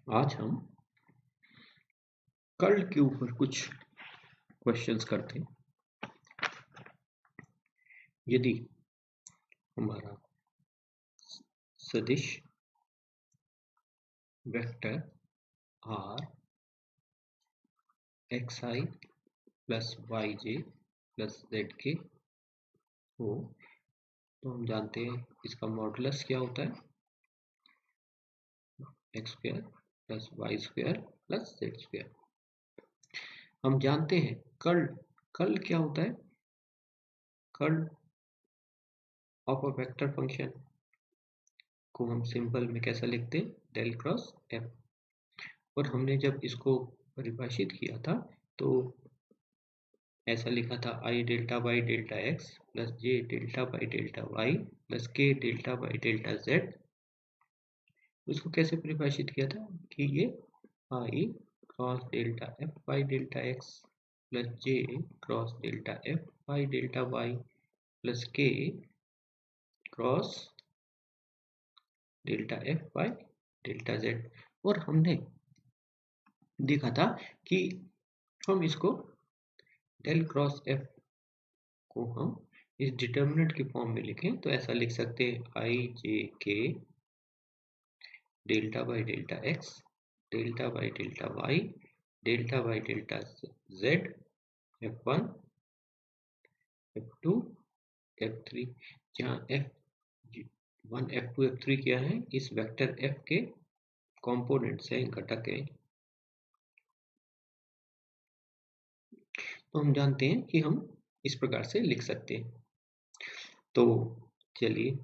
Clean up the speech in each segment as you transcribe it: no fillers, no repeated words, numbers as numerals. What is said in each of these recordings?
आज हम कर्ल के ऊपर कुछ क्वेश्चंस करते हैं। यदि हमारा सदिश vector r xi plus yj plus zk हो तो हम जानते हैं इसका मॉडुलस क्या होता है, x square plus Y square plus Z square. हम जानते हैं कर्ल कर्ल क्या होता है, curl of a vector function को हम सिंपल में कैसा लिखते हैं, डेल क्रॉस एफ। और हमने जब इसको परिभाषित किया था तो ऐसा लिखा था I delta by delta X plus J delta by delta Y plus K delta by delta Z. इसको कैसे परिभाषित किया था कि ये I cross delta F by delta X plus J cross delta F by delta Y plus K cross delta F by delta Z. और हमने देखा था कि हम इसको डेल क्रॉस एफ को हम इस डिटर्मिनेंट की फॉर्म में लिखें तो ऐसा लिख सकते हैं I J K delta by delta X delta by delta Y delta by delta Z F1 F2 F3, जहाँ F1 F2 F3 क्या है, इस वेक्टर F के कंपोनेंट्स हैं, घटक हैं। तो हम जानते हैं कि हम इस प्रकार से लिख सकते हैं। तो चलिए,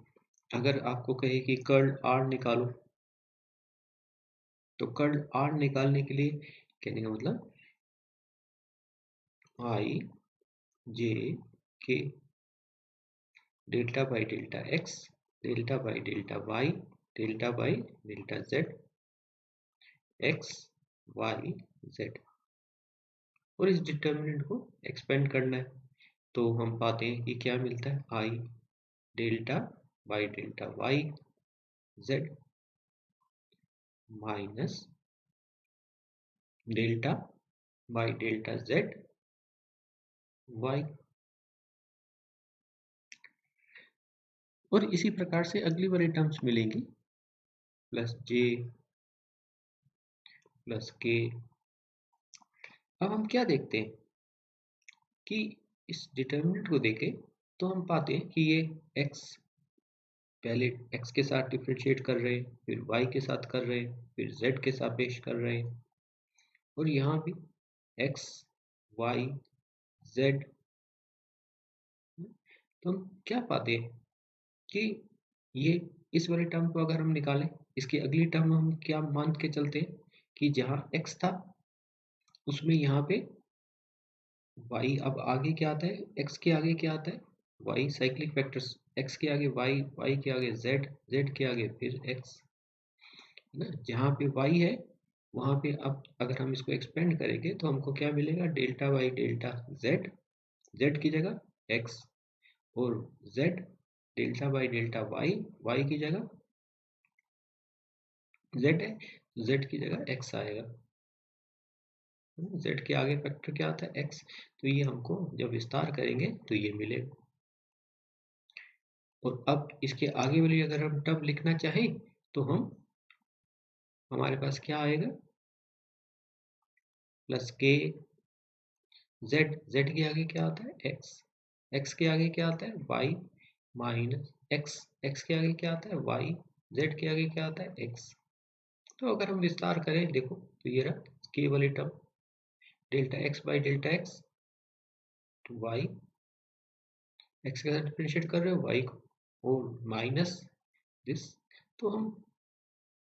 अगर आपको कहे कि कर्ल R निकालो तो कर्ल R निकालने के लिए कहने का मतलब I J K delta by delta X delta by delta Y delta by delta Z X Y Z, और इस डिटर्मिनेंट को एक्सपेंड करना है। तो हम पाते हैं कि क्या मिलता है, I delta by delta Y Z minus delta by delta Z Y. और इसी प्रकार से अगली वाली टर्म्स मिलेंगी, प्लस जे प्लस के। अब हम क्या देखते हैं कि इस डिटर्मिनेंट को देखें तो हम पाते हैं कि ये x पहले x के साथ डिफरेंशिएट कर रहे हैं, फिर y के साथ कर रहे हैं, फिर z के सापेक्ष कर रहे हैं, और यहाँ भी x y z। तो हम क्या पाते हैं कि ये इस वाली टर्म को अगर हम निकालें, इसकी अगली टर्म हम क्या मान के चलते हैं कि जहाँ x था उसमें यहाँ पे y अब आगे क्या आता है, x के आगे क्या आता है, y साइक्लिक वेक्टर्स, x के आगे y, y के आगे z, z के आगे फिर x ना। जहाँ पे y है वहाँ पे अब अगर हम इसको एक्सपेंड करेंगे तो हमको क्या मिलेगा, delta by delta z, z की जगह x, और z delta by delta y, y की जगह z है, z की जगह x आएगा। z के आगे फैक्टर क्या आता है, x। तो ये हमको जब विस्तार करेंगे तो ये मिलेगा। और अब इसके आगे वाली अगर हम टर्म लिखना चाहें तो हमारे पास क्या आएगा, प्लस के जेड, जेड के आगे क्या आता है, एक्स, एक्स के आगे क्या आता है, वाई माइनस एक्स, एक्स के आगे क्या आता है, वाई, जेड के आगे क्या आता है, एक्स। तो अगर हम विस्तार करें देखो तो ये रहा के वाली term, delta X by delta X to Y, X के साथ डिफरेंशिएट कर रहे हो वाई को, और माइनस दिस। तो हम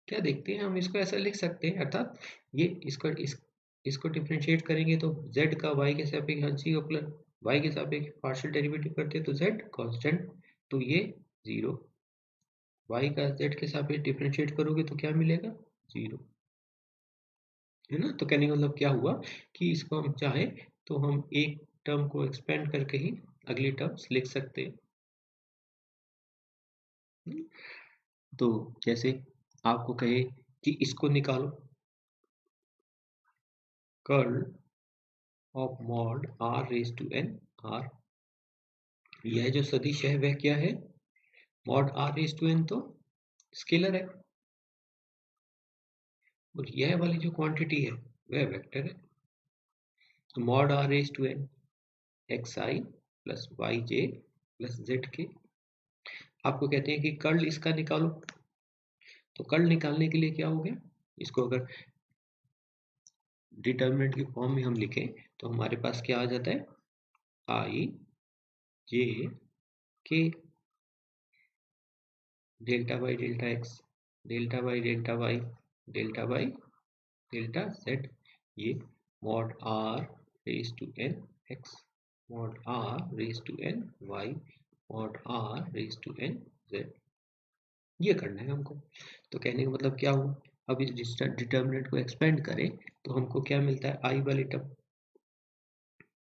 क्या देखते हैं, हम इसको ऐसा लिख सकते हैं, अर्थात ये इसको डिफरेंशिएट करेंगे तो z का y के सापेक्ष आंशिक अवकलन, y के सापेक्ष पार्शियल डेरिवेटिव करते हैं तो z कांस्टेंट, तो ये 0, y का z के सापेक्ष डिफरेंशिएट करोगे तो क्या मिलेगा, 0, है ना। तो कहने का मतलब क्या हुआ कि इसको हम चाहे तो हम एक टर्म को एक्सपेंड करके ही अगली टर्म्स लिख सकते हैं। तो जैसे आपको कहे कि इसको निकालो curl of mod r raise to n r। यह जो सदिश है वह क्या है? Mod r raise to n तो स्केलर है, और यह वाली जो क्वांटिटी है वह वेक्टर है। तो mod r raise to n xi plus yj plus zk। आपको कहते हैं कि कर्ल इसका निकालो। तो कर्ल निकालने के लिए क्या हो गया, इसको अगर डिटर्मिनेंट की फॉर्म में हम लिखें तो हमारे पास क्या आ जाता है, i j k delta by delta x delta by delta y delta by delta z। ये mod r raise to n x, mod r raise to n y, mod r raise to n z। ये करना है हमको। तो कहने का मतलब क्या हुआ, अब इस डिटर्मिनेंट को एक्सपेंड करें तो हमको क्या मिलता है, आई वाली टर्म,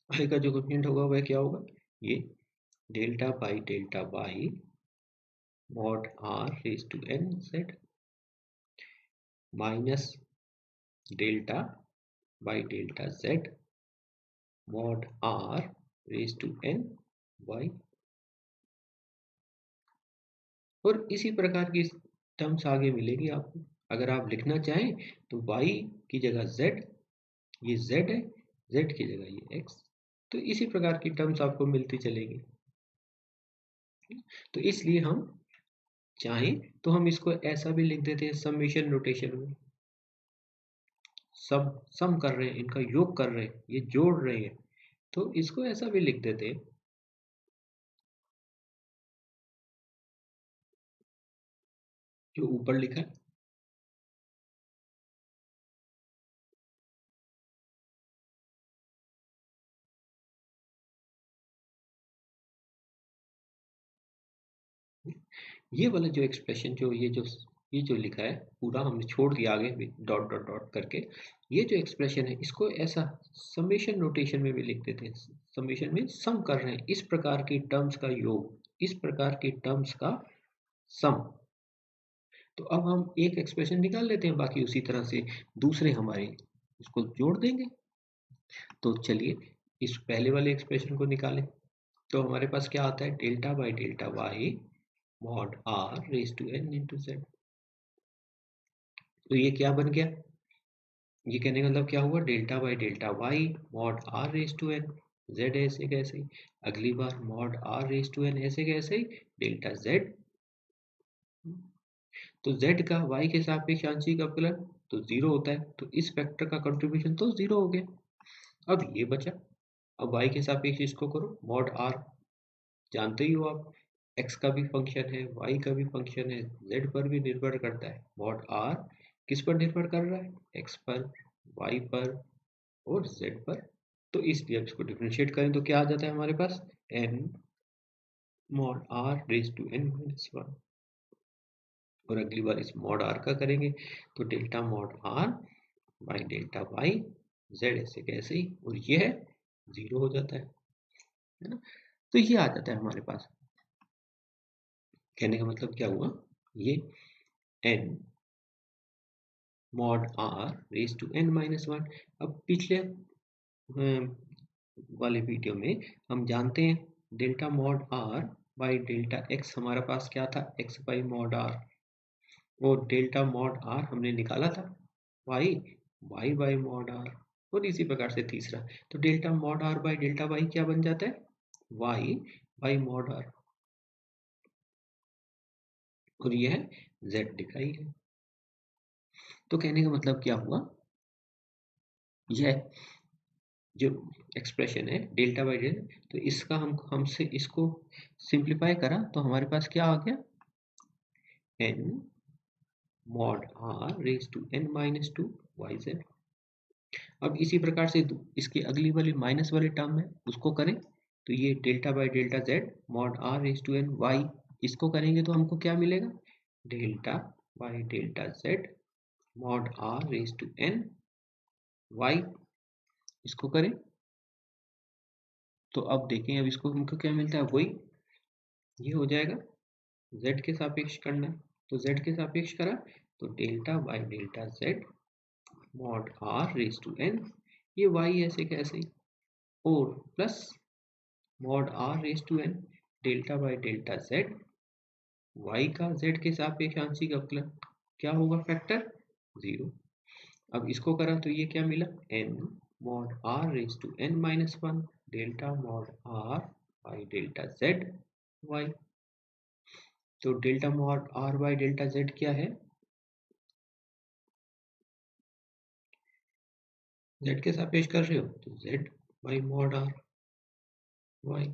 आई का जो कोएफिशिएंट होगा वह क्या होगा, ये delta by delta Y mod r raise to n z minus delta by delta z mod r raise to n y। और इसी प्रकार की टर्म्स आगे मिलेगी आपको। अगर आप लिखना चाहें तो y की जगह z, ये z है, z की जगह ये x। तो इसी प्रकार की टर्म्स आपको मिलती चलेगी। तो इसलिए हम चाहें तो हम इसको ऐसा भी लिख देते हैं समेशन नोटेशन में, सब सम कर रहे हैं, इनका योग कर रहे हैं, ये जोड़ रहे हैं, तो इसको ऐसा भी लिख देते हैं, जो ऊपर लिखा है। ये वाला जो एक्सप्रेशन जो ये जो लिखा है पूरा हमने छोड़ दिया आगे डॉट डॉट डॉट करके। ये जो एक्सप्रेशन है इसको ऐसा समेशन नोटेशन में भी लिख देते हैं। समेशन में सम कर रहे हैं, इस प्रकार की टर्म्स का योग, इस प्रकार की टर्म्स का सम। तो अब हम एक एक्सप्रेशन निकाल लेते हैं, बाकी उसी तरह से दूसरे हमारे इसको जोड़ देंगे। तो चलिए इस पहले वाले एक्सप्रेशन को निकालें। तो हमारे पास क्या आता है, delta by delta Y mod r raise to n into z। तो ये क्या बन गया, ये कहने का मतलब क्या हुआ, delta by delta Y mod r raise to n, z ऐसे कैसे ही, अगली बार mod r raise to n ऐसे कैसे ही डेल्टा z। तो z का y के सापेक्ष आंशिक अवकलन तो जीरो होता है, तो इस फैक्टर का कंट्रीब्यूशन तो जीरो हो गया। अब ये बचा, अब y के सापेक्ष इसको करो, मॉड r जानते ही हो आप, x का भी फंक्शन है, y का भी फंक्शन है, z पर भी निर्भर करता है। मॉड r किस पर निर्भर कर रहा है, x पर, y पर और z पर। तो इसलिए अब इसको डिफरेंशिएट करें तो क्या आ जाता है हमारे पास, n mod r raise to n minus one. और अगली बार इस मॉड r का करेंगे तो delta mod r by delta y, z ऐसे कैसे ही, और यह जीरो हो जाता है ना। तो ये आ जाता है हमारे पास। कहने का मतलब क्या हुआ, ये n mod r raise to n minus one. अब पिछले वाले वीडियो में हम जानते हैं delta mod r by delta x हमारा पास क्या था, x बाई मॉड r, और डेल्टा मॉड r हमने निकाला था y, y by mod r। और इसी प्रकार से तीसरा, तो delta mod r by delta y क्या बन जाता है, y बाई मॉड r, और यह z दिखाई है। तो कहने का मतलब क्या हुआ, यह जो एक्सप्रेशन है डेल्टा बाई डेल्टा, तो इसका हमसे इसको सिंप्लीफाई करा तो हमारे पास क्या आ गया, n mod r raise to n minus two Y Z. अब इसी प्रकार से इसकी अगली वाली माइनस वाली टर्म है उसको करें तो ये delta by delta Z mod r raise to n Y, इसको करेंगे तो हमको क्या मिलेगा, delta by delta Z mod r raise to n Y. इसको करें तो अब देखें, अब इसको हमको क्या मिलता है, वही ये हो जाएगा, z के सापेक्ष करना है तो z के सापेक्ष करा तो delta by delta z mod r raise to n ये y ऐसे कैसे, और plus mod r raise to n delta by delta z, y का z के सापेक्ष आंशिक अवकलन क्या होगा, फैक्टर 0। अब इसको करा तो ये क्या मिला, n mod r raise to n minus 1 delta mod r by delta z y। तो delta mod r by delta z क्या है, z के सापेक्ष कर रहे हो तो z by mod r y,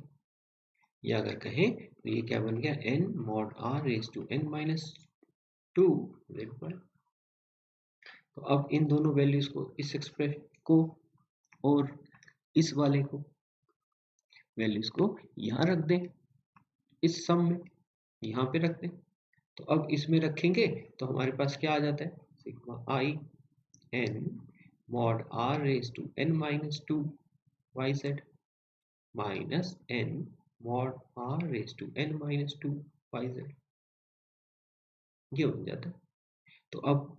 या अगर कहें तो ये क्या बन गया, n mod r raise to n minus 2 z y। तो अब इन दोनों वैल्यूज को, इस एक्सप्रेशन को और इस वाले को, वैल्यूज को यहाँ रख दें, इस सम में यहाँ पे रख दें। तो अब इसमें रखेंगे तो हमारे पास क्या आ जाता है, sigma I n mod r raise to n minus 2 Y Z minus n mod r raise to n minus 2 Y Z, ये बन जाता है। तो अब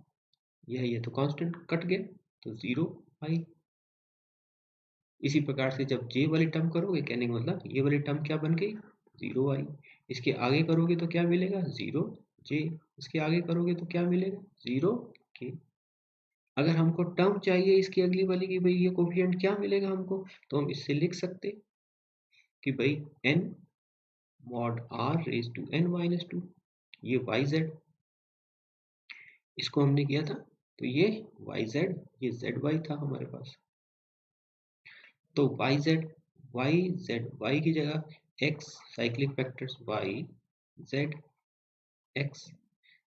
ये तो कांस्टेंट कट गया तो 0 आई। इसी प्रकार से जब j वाली टर्म करोगे, कहने का मतलब ये वाली टर्म क्या बन गई, 0 आई। इसके आगे करोगे तो क्या मिलेगा, 0 j। इसके आगे करोगे तो क्या मिलेगा, 0 k। अगर हमको टर्म चाहिए इसकी अगली वाली की, भाई ये कोफिशिएंट क्या मिलेगा हमको, तो हम इससे लिख सकते कि भाई n mod r raise to n minus 2, ये वाई जेड, इसको हमने किया था तो ये वाई जेड, ये जेड वाई था हमारे पास। तो वाई जेड वाई की जगह x cyclic factors y z x,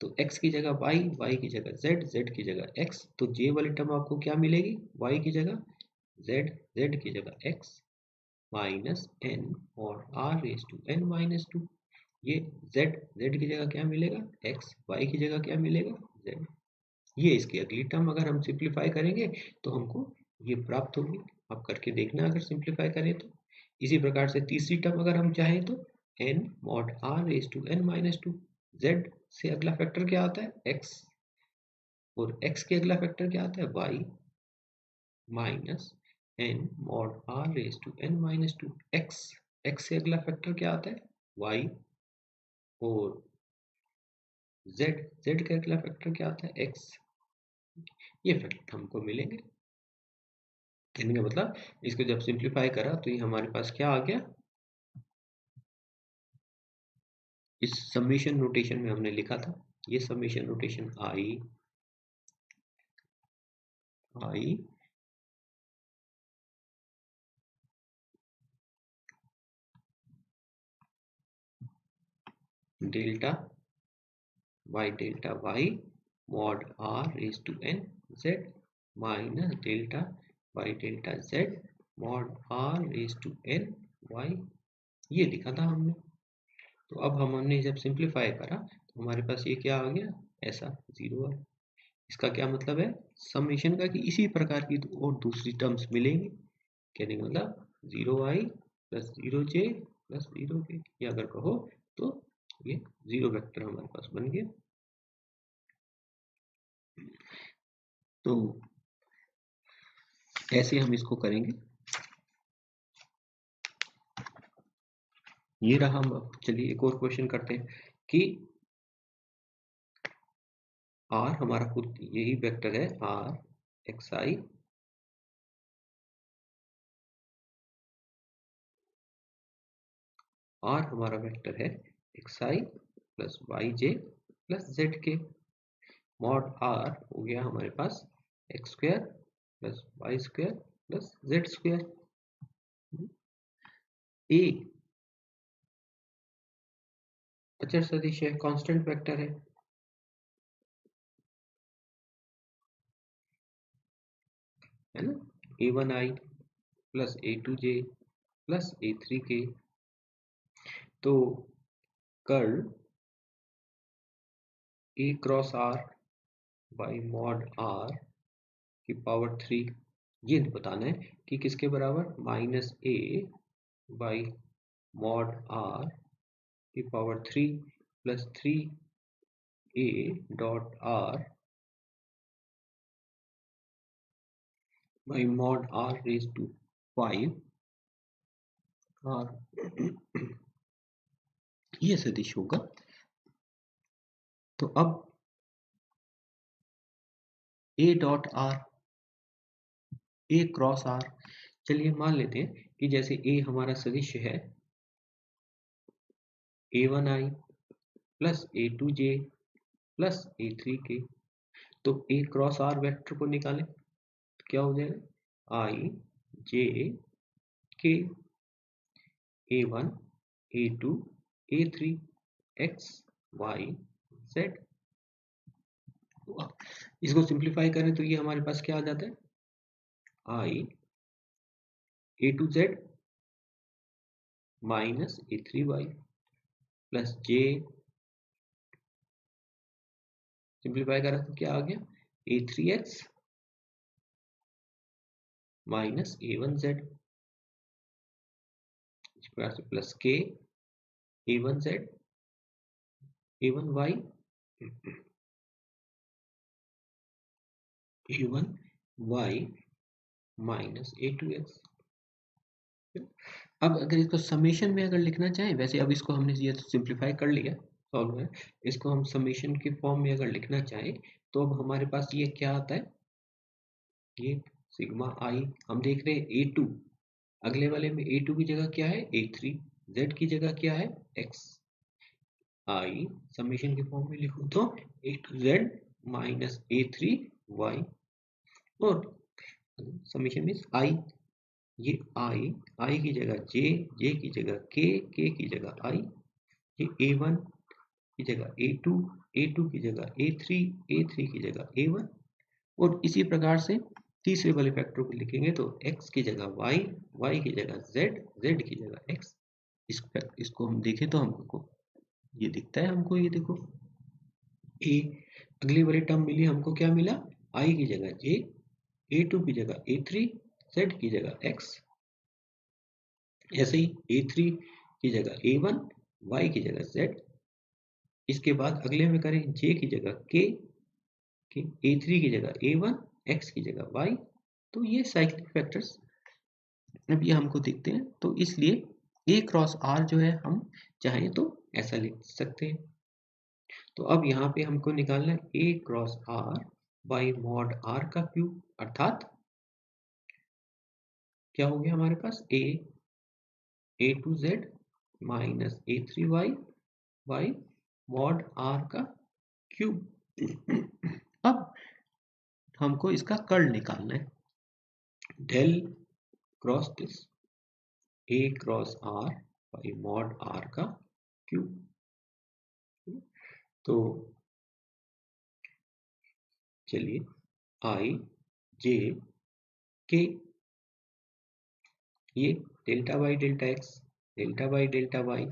तो x की जगह y की जगह z की जगह x। तो j वाली टर्म आपको क्या मिलेगी, y की जगह z की जगह x माइनस n और r raise to n minus 2। ये z की जगह क्या मिलेगा, x, y की जगह क्या मिलेगा, z। ये इसकी अगली टर्म अगर हम सिंप्लीफाई करेंगे तो हमको ये प्राप्त होगी। आप करके देखना अगर सिंप्लीफाई करें तो। इसी प्रकार से तीसरी टर्म अगर हम चाहें तो n mod r raise to n minus 2, z से अगला फैक्टर क्या आता है, x, और x के अगला फैक्टर क्या आता है, y minus n mod r raise to n minus 2 x, x से अगला फैक्टर क्या आता है, y, और z का अगला फैक्टर क्या आता है, x। ये फैक्टर हमको मिलेंगे। कहने का मतलब इसको जब सिंप्लीफाई करा तो ये हमारे पास क्या आ गया, इस समेशन नोटेशन में हमने लिखा था, ये summation notation I delta Y mod r raise to n z minus delta Y delta z mod r raise to n y, ये लिखा था हमने। तो अब हमने जब सिंप्लीफाई करा तो हमारे पास ये क्या आ गया, ऐसा 0 है। इसका क्या मतलब है समेशन का, कि इसी प्रकार की और दूसरी टर्म्स मिलेंगी। कहने का मतलब 0i plus 0j plus 0k, या अगर कहो तो ये 0 वेक्टर हमारे पास बन गया। तो ऐसे हम इसको करेंगे। ये रहा। हम अब चलिए एक और क्वेश्चन करते हैं कि r हमारा खुद यही वेक्टर है, r xi r हमारा वेक्टर है xi plus yj plus zk। Mod r हो गया हमारे पास X square plus Y square plus Z square. A अचर सदिश है, कांस्टेंट वेक्टर है। है ना, a1i plus a2j plus a3k। तो curl a cross r by mod r की पावर 3, ये बताना है कि किसके बराबर, minus a by mod r की power 3 plus 3a dot r by mod r raised to 5 और ये सदिश होगा। तो अब a dot r, a cross r, चलिए मान लेते हैं कि जैसे a हमारा सदिश है a1i plus a2j plus a3k, तो a क्रॉस r वेक्टर को निकालें तो क्या हो जाएगा i j k a1 a2 a3 x y z। इसको सिंप्लीफाई करें तो ये हमारे पास क्या आ जाता है i a2z minus a3y plus j, simplify करें तो क्या आ गया a3x minus a1z plus k a1z a1y a1y minus a2x। अब अगर इसको समेशन में अगर लिखना चाहें, वैसे अब इसको हमने ये सिंप्लीफाई कर लिया, सॉल्व है, इसको हम समेशन के फॉर्म में अगर लिखना चाहें तो अब हमारे पास ये क्या आता है, ये सिग्मा आई, हम देख रहे हैं a2, अगले वाले में a2 की जगह क्या है a3, z की जगह क्या है x, आई समेशन के फॉर्म में लिखूं तो a2z माइनस a3y, और समेशन मीन्स आई, ये आई की जगह जे की जगह के की जगह आई, ये a1 की जगह a2 की जगह a3 की जगह a1, और इसी प्रकार से तीसरे वाले फैक्टर को लिखेंगे तो x की जगह y की जगह z की जगह x। इसको हम देखें तो हमको ये दिखता है, हमको ये देखो a, अगली वाली टर्म मिली हमको, क्या मिला i की जगह j, a2 की जगह a3, z की जगह x, ऐसे ही a3 की जगह a1, y की जगह z, इसके बाद अगले में करें j की जगह k, a3 की जगह a1, x की जगह y, तो ये साइक्लिक फैक्टर्स अब ये हमको दिखते हैं, तो इसलिए a क्रॉस r जो है हम चाहें तो ऐसा लिख सकते हैं। तो अब यहाँ पे हमको निकालना है a cross r by mod r का क्यूब, अर्थात क्या हो गया हमारे पास a2z minus a3y by mod r का क्यूब। अब हमको इसका कर्ल निकालना है, del cross this a cross r by mod r का क्यूब। तो चलिए i j k, ये delta by delta X, delta by delta Y,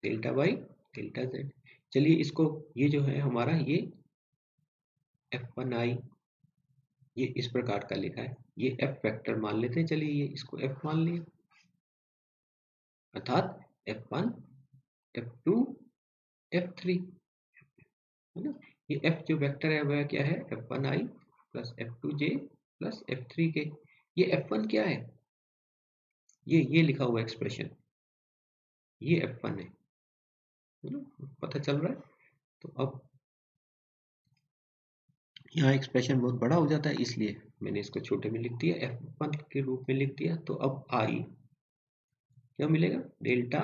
delta by delta Z. चलिए इसको, ये जो है हमारा ये f1i, ये इस प्रकार का लिखा है, ये f वेक्टर मान लेते हैं, चलिए ये इसको f मान लिया, अर्थात f1 f2 f3, है ना। ये f जो वेक्टर है वह क्या है f1i plus f2j plus f3k। ये f1 क्या है, ये लिखा हुआ एक्सप्रेशन, ये f1 है ना, पता चल रहा है। तो अब यहाँ एक्सप्रेशन बहुत बड़ा हो जाता है, इसलिए मैंने इसको छोटे में लिख दिया, f1 के रूप में लिख दिया। तो अब i क्या मिलेगा, delta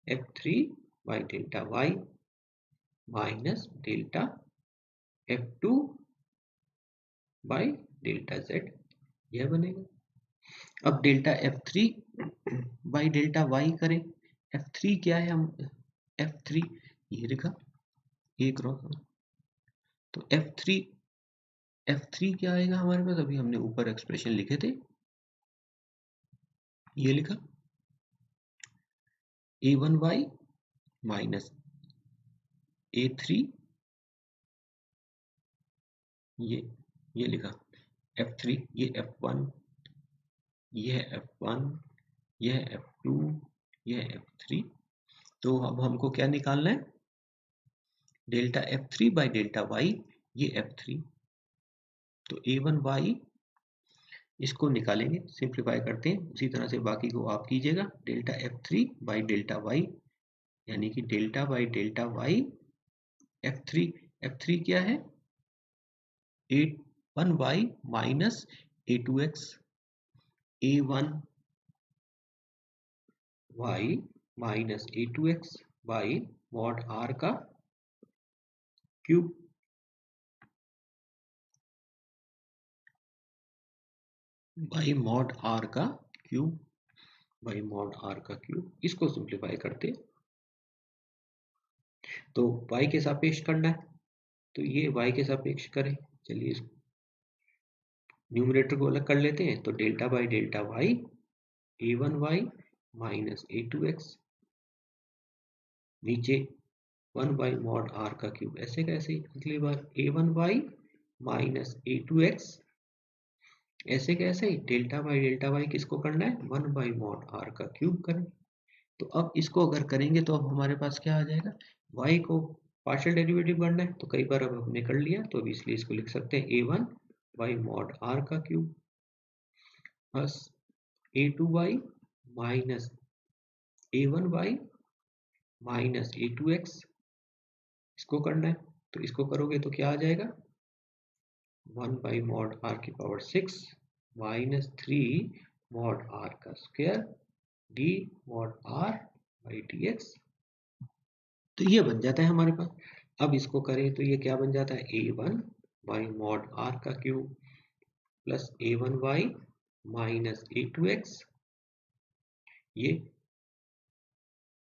f3 by delta y minus delta f2 by delta z, यह बनेगा। अब delta f3 by delta y करें, f3 क्या है, हम f3 ये लिखा a क्रॉस, तो f3 क्या आएगा हमारे पास, अभी हमने ऊपर एक्सप्रेशन लिखे थे, ये लिखा a1y माइनस a3, ये लिखा f3, ये f1, यह f1, यह f2, यह f3। तो अब हमको क्या निकालना है, delta f3 by delta y, ये f3, तो a1y इसको निकालेंगे, सिंप्लीफाई करते हैं, उसी तरह से बाकी को आप कीजिएगा। Delta F3 by delta Y, यानी कि delta by delta Y F3 क्या है, 1y minus A2x, A1y minus A2x by mod r का क्यूब, बाई मॉड r का क्यूब, बाई मॉड r का क्यूब। इसको सिंप्लीफाई करते तो y के सापेक्ष करना है, तो ये y के सापेक्ष करें। चलिए इसको न्यूमरेटर को अलग कर लेते हैं, तो delta by delta y A1y minus A2x, नीचे 1 बाई मॉड r का क्यूब, ऐसे कैसे अगली बार A1y माइनस A2x, ऐसे कैसे डेल्टा बाई डेल्टा वाई किसको करना है, 1 बाई मॉड r का क्यूब करें। तो अब इसको अगर करेंगे तो अब हमारे पास क्या आ जाएगा, y को पार्शियल डेरिवेटिव करना है, तो कई बार अब हमने कर लिया, तो अब इसलिए इसको लिख सकते हैं A1 बाई मॉड r का cube plus A2y minus A1y minus A2x, इसको करना है, तो इसको करोगे तो क्या आ जाएगा, 1 बाई मॉड r की पावर 6 माइनस 3 मॉड r का square D mod r by dx। तो ये बन जाता है हमारे पास। अब इसको करें तो ये क्या बन जाता है, A1 बाई मॉड r का cube plus A1y minus A2x, ये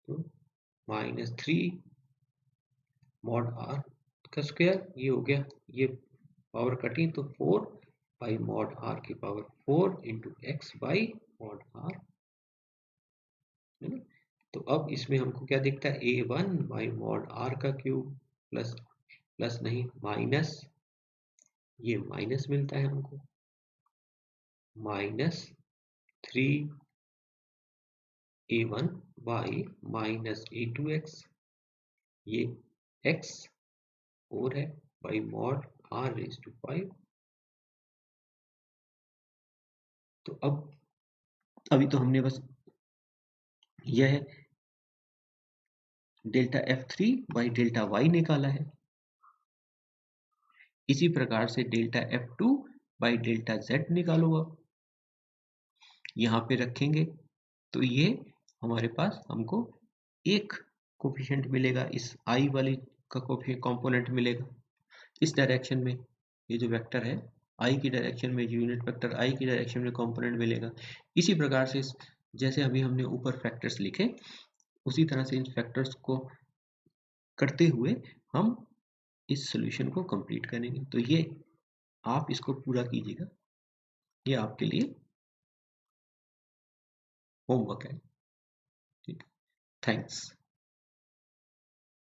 तो माइनस 3 मॉड r का स्क्वायर, ये हो गया, ये पावर कटी तो 4 बाई मॉड r की power 4 into x by mod r, है ना। तो अब इसमें हमको क्या दिखता है, A1 बाई मॉड r का क्यूब प्लस प्लस नहीं माइनस, ये माइनस मिलता है हमको, minus 3 A1 by minus A2x, ये x और है by mod r raise to 5। तो अब अभी तो हमने बस यह delta F3 by delta Y निकाला है, इसी प्रकार से delta F2 by delta Z निकालो। अब यहाँ पे रखेंगे तो ये हमारे पास हमको एक कोफिशिएंट मिलेगा, इस i वाली का कंपोनेंट मिलेगा इस डायरेक्शन में, ये जो वेक्टर है i की डायरेक्शन में, यूनिट वेक्टर i की डायरेक्शन में कंपोनेंट मिलेगा। इसी प्रकार से जैसे अभी हमने ऊपर फैक्टर्स लिखे, उसी तरह से इन फैक्टर्स को करते हुए हम इस सॉल्यूशन को कंप्लीट करेंगे। तो ये आप इसको पूरा कीजिएगा, ये आपके लिए होमवर्क है। ठीक, थैंक्स।